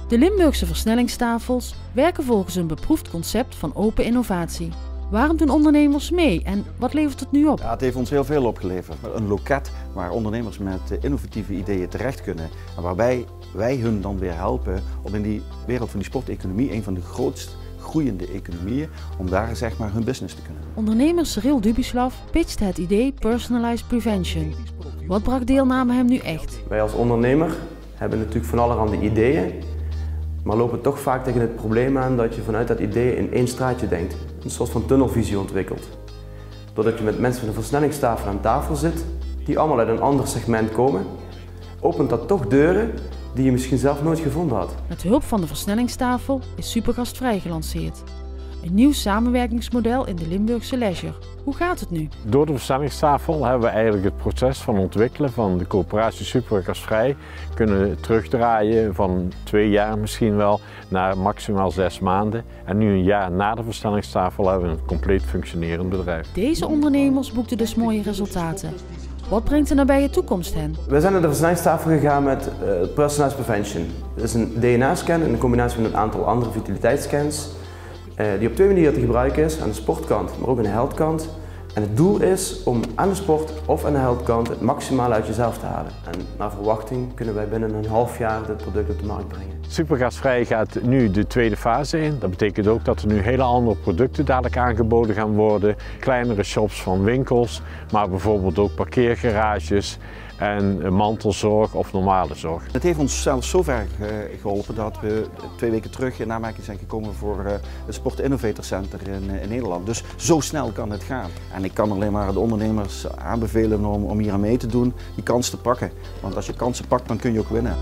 De Limburgse versnellingstafels werken volgens een beproefd concept van open innovatie. Waarom doen ondernemers mee en wat levert het nu op? Ja, het heeft ons heel veel opgeleverd. Een loket waar ondernemers met innovatieve ideeën terecht kunnen en waarbij wij hun dan weer helpen om in die wereld van die sporteconomie, een van de grootst groeiende economieën, om daar zeg maar hun business te kunnen doen. Ondernemer Cyril Dubislav pitchte het idee Personalized Prevention. Wat bracht deelname hem nu echt? Wij als ondernemer hebben natuurlijk van allerhande ideeën, maar lopen toch vaak tegen het probleem aan dat je vanuit dat idee in één straatje denkt. Een soort van tunnelvisie ontwikkelt. Doordat je met mensen van de versnellingstafel aan tafel zit, die allemaal uit een ander segment komen, opent dat toch deuren die je misschien zelf nooit gevonden had. Met hulp van de versnellingstafel is Supergastvrij gelanceerd. Een nieuw samenwerkingsmodel in de Limburgse leisure. Hoe gaat het nu? Door de versnellingstafel hebben we eigenlijk het proces van ontwikkelen van de coöperatie Supergastvrij kunnen terugdraaien van 2 jaar misschien wel naar maximaal 6 maanden. En nu een jaar na de versnellingstafel hebben we een compleet functionerend bedrijf. Deze ondernemers boekten dus mooie resultaten. Wat brengt de nabije toekomst hen? We zijn naar de versnellingstafel gegaan met Personalized Prevention. Dat is een DNA-scan in combinatie met een aantal andere vitaliteitsscans. Die op 2 manieren te gebruiken is, aan de sportkant, maar ook aan de healthkant. En het doel is om aan de sport of aan de healthkant het maximale uit jezelf te halen. En naar verwachting kunnen wij binnen een half jaar dit product op de markt brengen. Supergastvrij gaat nu de tweede fase in. Dat betekent ook dat er nu hele andere producten dadelijk aangeboden gaan worden. Kleinere shops van winkels, maar bijvoorbeeld ook parkeergarages en mantelzorg of normale zorg. Het heeft ons zelfs zo ver geholpen dat we 2 weken terug in aanmerking zijn gekomen voor het Sport Innovator Center in Nederland. Dus zo snel kan het gaan. En ik kan alleen maar de ondernemers aanbevelen om hier aan mee te doen, die kans te pakken. Want als je kansen pakt, dan kun je ook winnen.